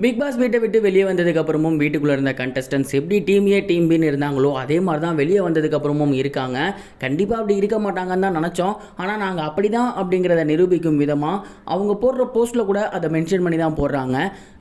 Big pass வீட்டை விட்டு வெளியே வந்ததுக்கு அப்புறமும் வீட்டுக்குள்ள இருந்த கண்டஸ்டன்ஸ் எப்படி டீம் ஏ டீம் பின்னு இருந்தாங்களோ அதே மாதிரி தான் வெளியே வந்ததுக்கு அப்புறமும் இருக்காங்க. கண்டிப்பாக அப்படி இருக்க மாட்டாங்கன்னு தான் நினச்சோம். ஆனால் நாங்கள் அப்படி தான் அப்படிங்கிறத நிரூபிக்கும் விதமாக அவங்க போடுற போஸ்ட்டில் கூட அதை மென்ஷன் பண்ணி தான் போடுறாங்க.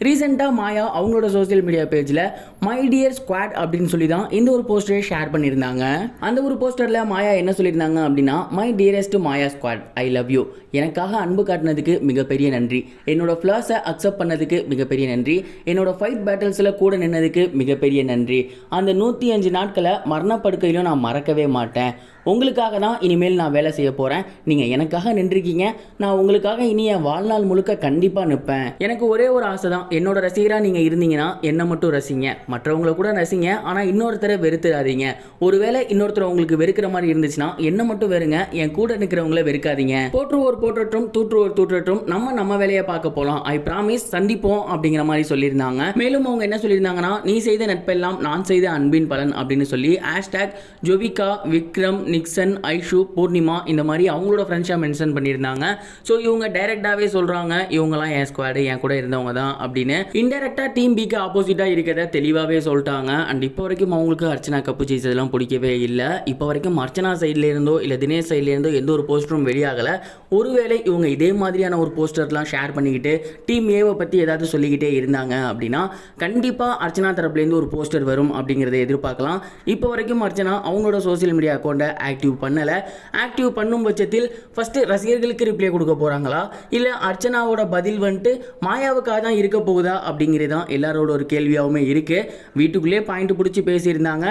ரீசெண்டாக மாயா அவங்களோட சோசியல் மீடியா பேஜில் மை டியர் ஸ்குவாட் அப்படின்னு சொல்லி தான் இந்த ஒரு போஸ்டரை ஷேர் பண்ணியிருந்தாங்க. அந்த ஒரு போஸ்டரில் மாயா என்ன சொல்லியிருந்தாங்க அப்படின்னா, my dearest Maya squad, I love you. எனக்காக அன்பு காட்டினதுக்கு மிகப்பெரிய நன்றி. என்னோட ஃப்ளாஸை அக்செப்ட் பண்ணதுக்கு மிகப்பெரிய நன்றி. என்னோட ஃபைட் பேட்டில்ஸில் கூட நின்னதுக்கு மிகப்பெரிய நன்றி. அந்த 105 நாட்களை மரணப்படுக்கையிலும் நான் மறக்கவே மாட்டேன். உங்களுக்காக தான் இனிமேல் நான் வேலை செய்ய போகிறேன். நீங்கள் எனக்காக நின்றுருக்கீங்க. நான் உங்களுக்காக இனி என் வாழ்நாள் முழுக்க கண்டிப்பாக நிற்பேன். எனக்கு ஒரே ஒரு ஆசை தான், என்னோட ரசிகராக நீங்கள் இருந்தீங்கன்னா என்னை மட்டும் ரசிங்க, மற்றவங்களை கூட ரசிங்க. ஆனால் இன்னொருத்தரை வெறுத்துடாதீங்க. ஒருவேளை இன்னொருத்தர் உங்களுக்கு வெறுக்கிற மாதிரி இருந்துச்சுன்னா என்னை மட்டும் வெறுங்க, என் கூட நிற்கிறவங்கள வெறுக்காதீங்க. போற்றுவோர் போற்றட்டும், தூற்றுவோர் தூற்றட்டும், நம்ம வேலையை பார்க்க போகலாம். ஐ ப்ராமிஸ், சந்திப்போம் அப்படிங்கிற மாதிரி சொல்லியிருந்தாங்க. மேலும் அவங்க என்ன சொல்லியிருந்தாங்கன்னா, நீ செய்த நட்பெல்லாம் நான் செய்த அன்பின் பலன் அப்படின்னு சொல்லி ஹேஷ்டாக் ஜோவிகா, விக்ரம், நிக்சன், ஐஷு, பூர்ணிமா இந்த மாதிரி அவங்களோட ஃப்ரெண்ட்ஸாக மென்ஷன் பண்ணியிருந்தாங்க. ஸோ இவங்க டைரெக்டாகவே சொல்கிறாங்க, இவங்கெல்லாம் என் ஸ்குவாடு, என் கூட இருந்தவங்க தான் அப்படின்னு. இன்டெரக்டாக டீம் பிக்கு ஆப்போசிட்டாக இருக்கிறத தெளிவாகவே சொல்லிட்டாங்க. அண்ட் இப்போ வரைக்கும் அவங்களுக்கு அர்ச்சனா கப்பு ஜெயிச்சதெல்லாம் பிடிக்கவே இல்லை. இப்போ வரைக்கும் அர்ச்சனா சைட்ல இருந்தோ இல்லை தினேஷ் சைட்ல இருந்தோ எந்த ஒரு போஸ்டரும் வெளியாகலை. ஒருவேளை இவங்க இதே மாதிரியான ஒரு போஸ்டர்லாம் ஷேர் பண்ணிக்கிட்டு டீம் ஏவை பற்றி ஏதாவது சொல்லிக்கிட்டே இருந்தாங்க அப்படின்னா கண்டிப்பாக அர்ச்சனா தரப்புலேருந்து ஒரு போஸ்டர் வரும் அப்படிங்கிறத எதிர்பார்க்கலாம். இப்போ வரைக்கும் அர்ச்சனா அவங்களோட சோசியல் மீடியா அக்கௌண்ட்டை ஆக்டிவ் பண்ணலை. ஆக்டிவ் பண்ணும் பட்சத்தில் ஃபஸ்ட்டு ரசிகர்களுக்கு ரிப்ளை கொடுக்க போகிறாங்களா, இல்லை அர்ச்சனாவோட பதில் வந்துட்டு மாயாவுக்காக தான் இருக்க போகுதா அப்படிங்கிறது தான் எல்லாரோட ஒரு கேள்வியாகவுமே இருக்குது. வீட்டுக்குள்ளேயே பாயிண்ட் பிடிச்சி பேசியிருந்தாங்க.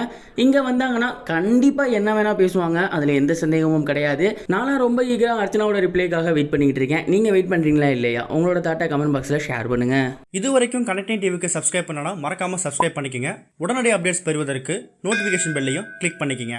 இங்கே வந்தாங்கன்னா கண்டிப்பாக என்ன வேணால் பேசுவாங்க, அதில் எந்த சந்தேகமும் கிடையாது. நானும் ரொம்ப ஈகராக அர்ச்சனாவோட ரிப்ளைக்காக வெயிட் பண்ணிக்கிட்டு இருக்கேன். நீங்கள் வெயிட் பண்ணுறீங்களா இல்லையா? உங்களோட தாட்டை கமெண்ட் பாக்ஸில் ஷேர் பண்ணுங்கள். இது வரைக்கும் கனெக்டிங் டிவிக்கு சப்ஸ்கிரைப் பண்ணனா மறக்காமல் சப்ஸ்கிரைப் பண்ணிக்கங்க. உடனடி அப்டேட்ஸ் பெறுவதற்கு நோட்டிஃபிகேஷன் பெல்லையும் கிளிக் பண்ணிக்கங்க.